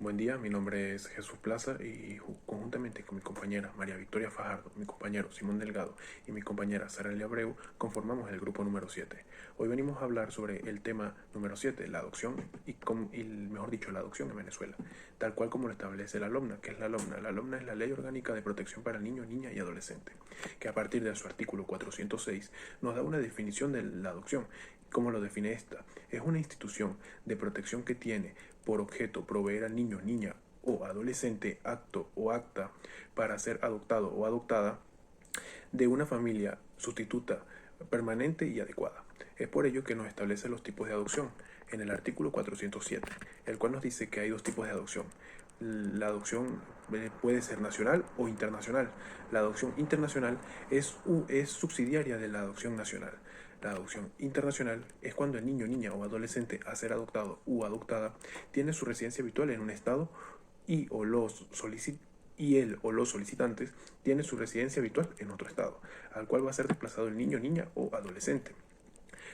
Buen día, mi nombre es Jesús Plaza y conjuntamente con mi compañera María Victoria Fajardo, mi compañero Simón Delgado y mi compañera Sara Elia Abreu conformamos el grupo número 7. Hoy venimos a hablar sobre el tema número 7, la adopción y mejor dicho, la adopción en Venezuela, tal cual como lo establece la LOMNA. ¿Qué es la LOMNA? La LOMNA es la Ley Orgánica de Protección para Niños, Niñas y Adolescentes, que a partir de su artículo 406 nos da una definición de la adopción. ¿Cómo lo define esta? Es una institución de protección que tiene por objeto proveer al niño, niña o adolescente acto o acta para ser adoptado o adoptada de una familia sustituta permanente y adecuada. Es por ello que nos establece los tipos de adopción en el artículo 407, el cual nos dice que hay dos tipos de adopción. La adopción puede ser nacional o internacional. La adopción internacional es subsidiaria de la adopción nacional. La adopción internacional es cuando el niño, niña o adolescente a ser adoptado u adoptada tiene su residencia habitual en un estado y o los y él o los solicitantes tienen su residencia habitual en otro estado, al cual va a ser desplazado el niño, niña o adolescente.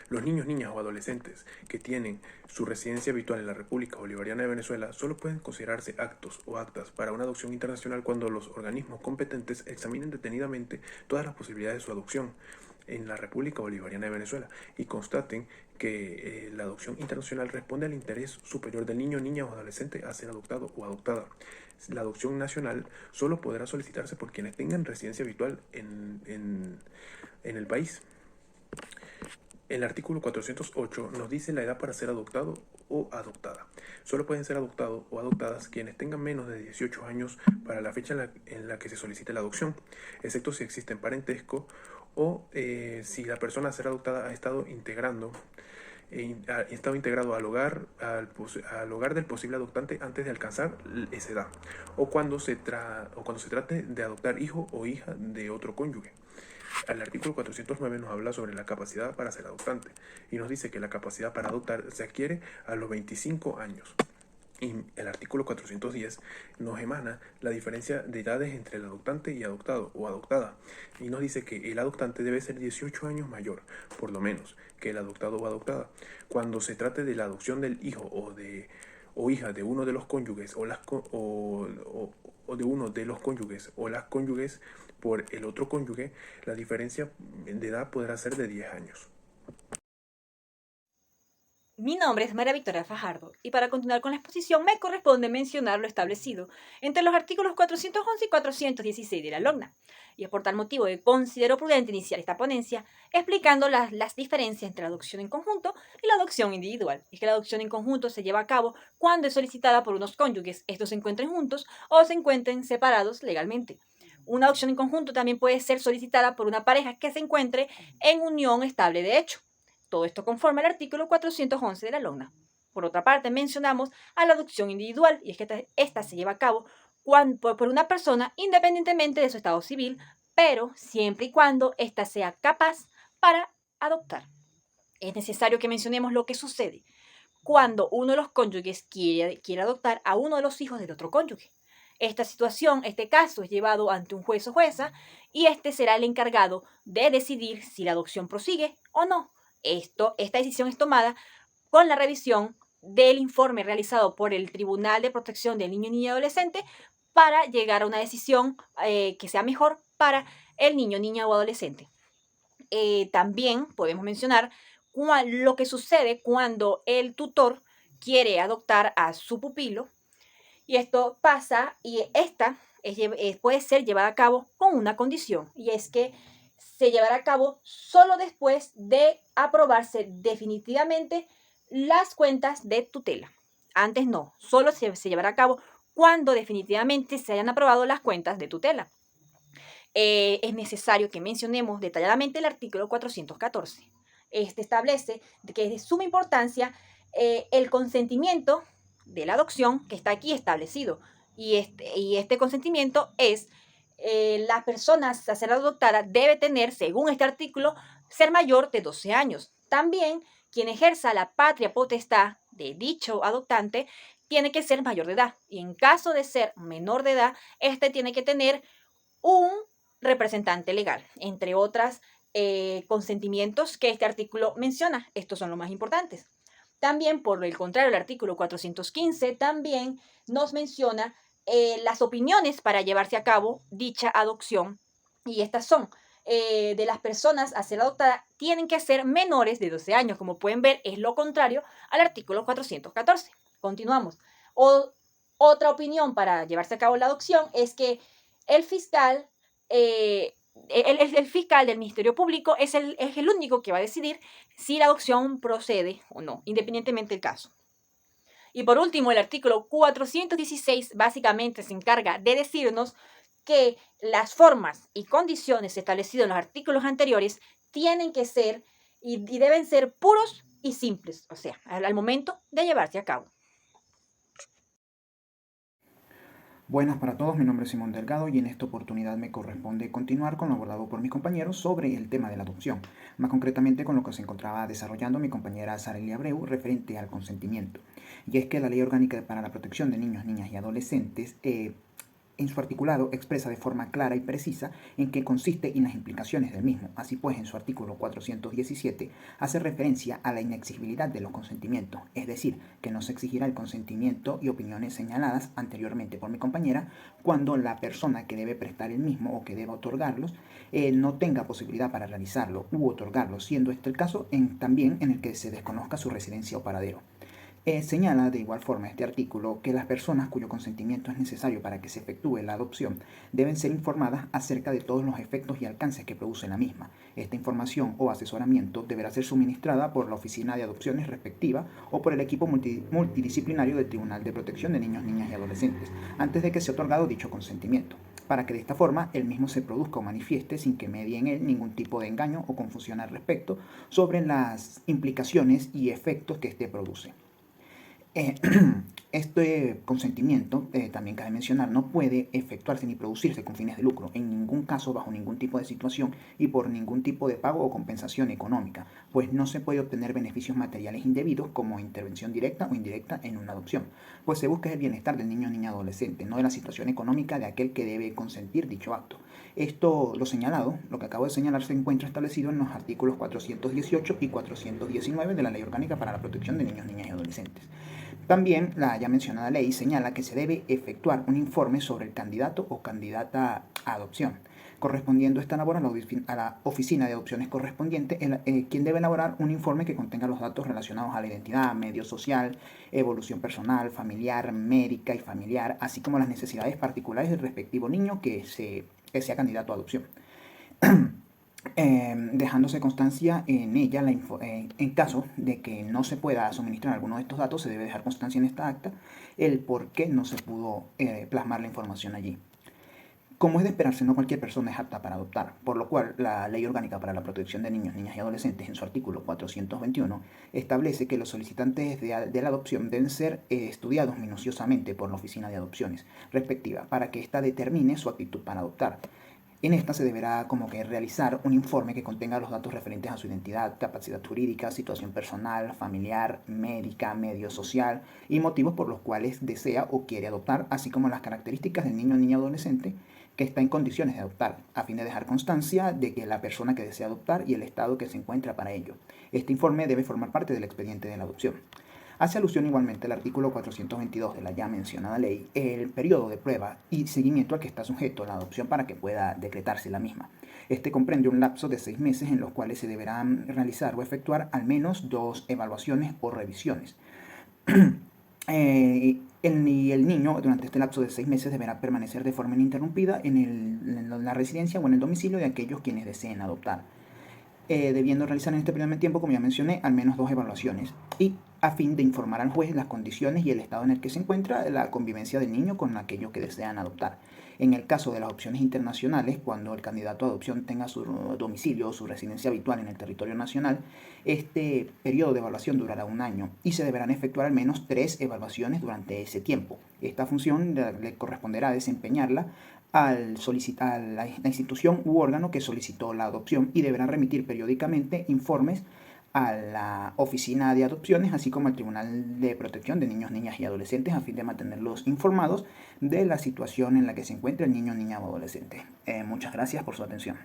Los niños, niñas o adolescentes que tienen su residencia habitual en la República Bolivariana de Venezuela solo pueden considerarse actos o actas para una adopción internacional cuando los organismos competentes examinen detenidamente todas las posibilidades de su adopción en la República Bolivariana de Venezuela y constaten que la adopción internacional responde al interés superior del niño, niña o adolescente a ser adoptado o adoptada. La adopción nacional solo podrá solicitarse por quienes tengan residencia habitual en el país. El artículo 408 nos dice la edad para ser adoptado o adoptada. Solo pueden ser adoptados o adoptadas quienes tengan menos de 18 años para la fecha en la que se solicite la adopción, excepto si existe parentesco o si la persona a ser adoptada ha estado integrado al hogar del posible adoptante antes de alcanzar esa edad, o cuando se trate de adoptar hijo o hija de otro cónyuge. El artículo 409 nos habla sobre la capacidad para ser adoptante y nos dice que la capacidad para adoptar se adquiere a los 25 años. Y el artículo 410 nos emana la diferencia de edades entre el adoptante y adoptado o adoptada. Y nos dice que el adoptante debe ser 18 años mayor, por lo menos, que el adoptado o adoptada. Cuando se trate de la adopción del hijo o hija de uno de los cónyuges o de uno de los cónyuges o las cónyuges por el otro cónyuge, la diferencia de edad podrá ser de 10 años. Mi nombre es María Victoria Fajardo y para continuar con la exposición me corresponde mencionar lo establecido entre los artículos 411 y 416 de la LOGNA. Y es por tal motivo que considero prudente iniciar esta ponencia explicando las diferencias entre la adopción en conjunto y la adopción individual. Es que la adopción en conjunto se lleva a cabo cuando es solicitada por unos cónyuges, estos se encuentren juntos o se encuentren separados legalmente. Una adopción en conjunto también puede ser solicitada por una pareja que se encuentre en unión estable de hecho. Todo esto conforme al artículo 411 de la LOGNA. Por otra parte, mencionamos a la adopción individual, y es que esta se lleva a cabo por una persona independientemente de su estado civil, pero siempre y cuando ésta sea capaz para adoptar. Es necesario que mencionemos lo que sucede cuando uno de los cónyuges quiere adoptar a uno de los hijos del otro cónyuge. Esta situación, este caso es llevado ante un juez o jueza y este será el encargado de decidir si la adopción prosigue o no. Esta decisión es tomada con la revisión del informe realizado por el Tribunal de Protección del Niño, Niña y Adolescente para llegar a una decisión que sea mejor para el niño, niña o adolescente. También podemos mencionar lo que sucede cuando el tutor quiere adoptar a su pupilo y esto pasa y esta puede ser llevada a cabo con una condición y es que se llevará a cabo solo después de aprobarse definitivamente las cuentas de tutela. Antes no, solo se llevará a cabo cuando definitivamente se hayan aprobado las cuentas de tutela. Es necesario que mencionemos detalladamente el artículo 414. Este establece que es de suma importancia el consentimiento de la adopción que está aquí establecido. Y este consentimiento es la persona a ser adoptada debe tener, según este artículo, ser mayor de 12 años. También quien ejerza la patria potestad de dicho adoptante tiene que ser mayor de edad. Y en caso de ser menor de edad, este tiene que tener un representante legal, entre otras consentimientos que este artículo menciona. Estos son los más importantes. También, por el contrario, el artículo 415 también nos menciona las opiniones para llevarse a cabo dicha adopción, y estas son de las personas a ser adoptadas tienen que ser menores de 12 años. Como pueden ver, es lo contrario al artículo 414. Continuamos. Otra opinión para llevarse a cabo la adopción es que el fiscal, el fiscal del Ministerio Público es el único que va a decidir si la adopción procede o no, independientemente del caso. Y por último, el artículo 416 básicamente se encarga de decirnos que las formas y condiciones establecidas en los artículos anteriores tienen que ser y deben ser puros y simples, o sea, al momento de llevarse a cabo. Buenas para todos, mi nombre es Simón Delgado y en esta oportunidad me corresponde continuar con lo abordado por mis compañeros sobre el tema de la adopción, más concretamente con lo que se encontraba desarrollando mi compañera Sarelia Abreu referente al consentimiento. Y es que la Ley Orgánica para la Protección de Niños, Niñas y Adolescentes en su articulado expresa de forma clara y precisa en qué consiste y las implicaciones del mismo. Así pues, en su artículo 417 hace referencia a la inexigibilidad de los consentimientos, es decir, que no se exigirá el consentimiento y opiniones señaladas anteriormente por mi compañera cuando la persona que debe prestar el mismo o que deba otorgarlos no tenga posibilidad para realizarlo u otorgarlo, siendo este el caso también en el que se desconozca su residencia o paradero. Señala de igual forma este artículo que las personas cuyo consentimiento es necesario para que se efectúe la adopción deben ser informadas acerca de todos los efectos y alcances que produce la misma. Esta información o asesoramiento deberá ser suministrada por la oficina de adopciones respectiva o por el equipo multidisciplinario del Tribunal de Protección de Niños, Niñas y Adolescentes antes de que sea otorgado dicho consentimiento, para que de esta forma el mismo se produzca o manifieste sin que medie en él ningún tipo de engaño o confusión al respecto sobre las implicaciones y efectos que éste produce. Este consentimiento, también cabe mencionar, no puede efectuarse ni producirse con fines de lucro, en ningún caso, bajo ningún tipo de situación y por ningún tipo de pago o compensación económica, pues no se puede obtener beneficios materiales indebidos como intervención directa o indirecta en una adopción, pues se busca el bienestar del niño o niña adolescente, no de la situación económica de aquel que debe consentir dicho acto. Esto, lo señalado, lo que acabo de señalar, se encuentra establecido en los artículos 418 y 419 de la Ley Orgánica para la Protección de Niños, Niñas y Adolescentes. También la ya mencionada ley señala que se debe efectuar un informe sobre el candidato o candidata a adopción, correspondiendo esta labor a la oficina de adopciones correspondiente, quien debe elaborar un informe que contenga los datos relacionados a la identidad, medio social, evolución personal, familiar, médica y familiar, así como las necesidades particulares del respectivo niño que sea candidato a adopción. Dejándose constancia en ella, en caso de que no se pueda suministrar alguno de estos datos, se debe dejar constancia en esta acta el por qué no se pudo plasmar la información allí. Como es de esperarse, no cualquier persona es apta para adoptar, por lo cual la Ley Orgánica para la Protección de Niños, Niñas y Adolescentes, en su artículo 421, establece que los solicitantes de la adopción deben ser estudiados minuciosamente por la Oficina de Adopciones respectiva, para que ésta determine su actitud para adoptar. En esta se deberá como que realizar un informe que contenga los datos referentes a su identidad, capacidad jurídica, situación personal, familiar, médica, medio social y motivos por los cuales desea o quiere adoptar, así como las características del niño o niña adolescente que está en condiciones de adoptar, a fin de dejar constancia de que la persona que desea adoptar y el estado que se encuentra para ello. Este informe debe formar parte del expediente de la adopción. Hace alusión igualmente al artículo 422 de la ya mencionada ley, el periodo de prueba y seguimiento al que está sujeto la adopción para que pueda decretarse la misma. Este comprende un lapso de 6 meses en los cuales se deberán realizar o efectuar al menos 2 evaluaciones o revisiones. Y el niño durante este lapso de 6 meses deberá permanecer de forma ininterrumpida en la residencia o en el domicilio de aquellos quienes deseen adoptar. Debiendo realizar en este periodo de tiempo, como ya mencioné, al menos 2 evaluaciones y a fin de informar al juez las condiciones y el estado en el que se encuentra la convivencia del niño con aquellos que desean adoptar. En el caso de las opciones internacionales, cuando el candidato a adopción tenga su domicilio o su residencia habitual en el territorio nacional, este periodo de evaluación durará 1 año y se deberán efectuar al menos 3 evaluaciones durante ese tiempo. Esta función le corresponderá desempeñarla al solicitar la institución u órgano que solicitó la adopción y deberán remitir periódicamente informes a la Oficina de Adopciones, así como al Tribunal de Protección de Niños, Niñas y Adolescentes, a fin de mantenerlos informados de la situación en la que se encuentra el niño, niña o adolescente. Muchas gracias por su atención.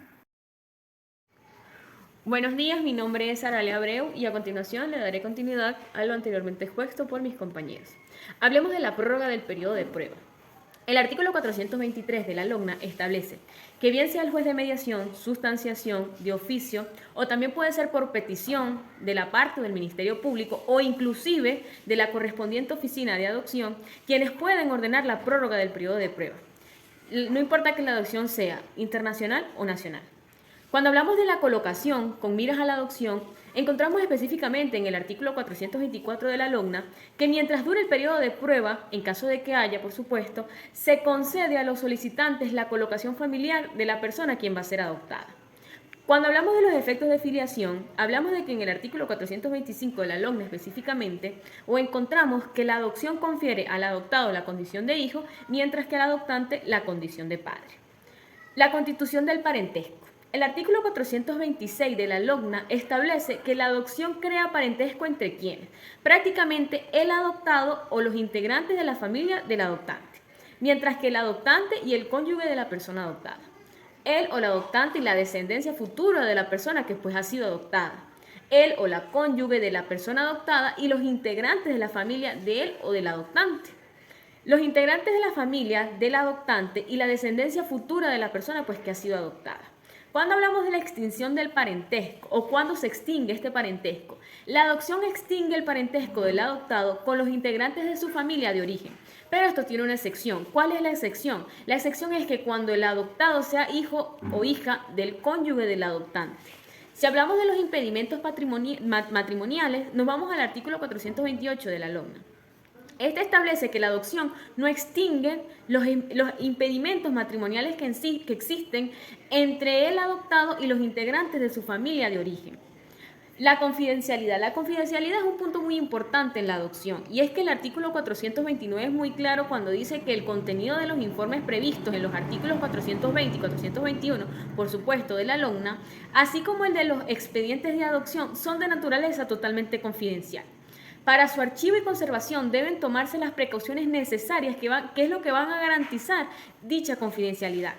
Buenos días, mi nombre es Aralia Abreu y a continuación le daré continuidad a lo anteriormente expuesto por mis compañeros. Hablemos de la prórroga del periodo de prueba. El artículo 423 de la LOGNA establece que bien sea el juez de mediación, sustanciación, de oficio o también puede ser por petición de la parte del Ministerio Público o inclusive de la correspondiente oficina de adopción, quienes pueden ordenar la prórroga del periodo de prueba. No importa que la adopción sea internacional o nacional. Cuando hablamos de la colocación con miras a la adopción, encontramos específicamente en el artículo 424 de la LOGNA que mientras dure el periodo de prueba, en caso de que haya, por supuesto, se concede a los solicitantes la colocación familiar de la persona a quien va a ser adoptada. Cuando hablamos de los efectos de filiación, hablamos de que en el artículo 425 de la LOGNA específicamente, o encontramos que la adopción confiere al adoptado la condición de hijo, mientras que al adoptante la condición de padre. La constitución del parentesco. El artículo 426 de la LOGNA establece que la adopción crea parentesco entre quienes, prácticamente el adoptado o los integrantes de la familia del adoptante, mientras que el adoptante y el cónyuge de la persona adoptada, él o la adoptante y la descendencia futura de la persona que pues ha sido adoptada, él o la cónyuge de la persona adoptada y los integrantes de la familia de él o del adoptante. Los integrantes de la familia del adoptante y la descendencia futura de la persona pues que ha sido adoptada. Cuando hablamos de la extinción del parentesco o cuando se extingue este parentesco, la adopción extingue el parentesco del adoptado con los integrantes de su familia de origen. Pero esto tiene una excepción. ¿Cuál es la excepción? La excepción es que cuando el adoptado sea hijo o hija del cónyuge del adoptante. Si hablamos de los impedimentos matrimoniales, nos vamos al artículo 428 de la LOGNA. Este establece que la adopción no extingue los impedimentos matrimoniales que existen entre el adoptado y los integrantes de su familia de origen. La confidencialidad. La confidencialidad es un punto muy importante en la adopción y es que el artículo 429 es muy claro cuando dice que el contenido de los informes previstos en los artículos 420 y 421, por supuesto, de la LOGNA, así como el de los expedientes de adopción, son de naturaleza totalmente confidencial. Para su archivo y conservación deben tomarse las precauciones necesarias que es lo que van a garantizar dicha confidencialidad.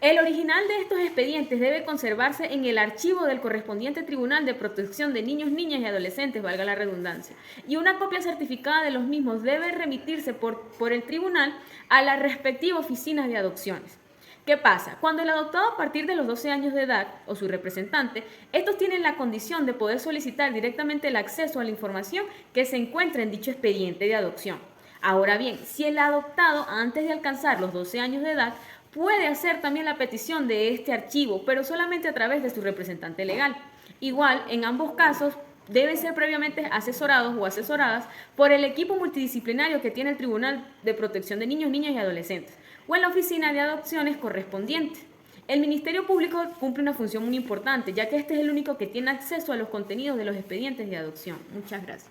El original de estos expedientes debe conservarse en el archivo del correspondiente Tribunal de Protección de Niños, Niñas y Adolescentes, valga la redundancia, y una copia certificada de los mismos debe remitirse por el tribunal a la respectiva oficina de adopciones. ¿Qué pasa? Cuando el adoptado a partir de los 12 años de edad o su representante, estos tienen la condición de poder solicitar directamente el acceso a la información que se encuentra en dicho expediente de adopción. Ahora bien, si el adoptado antes de alcanzar los 12 años de edad puede hacer también la petición de este archivo, pero solamente a través de su representante legal. Igual, en ambos casos, deben ser previamente asesorados o asesoradas por el equipo multidisciplinario que tiene el Tribunal de Protección de Niños, Niñas y Adolescentes o en la oficina de adopciones correspondiente. El Ministerio Público cumple una función muy importante, ya que este es el único que tiene acceso a los contenidos de los expedientes de adopción. Muchas gracias.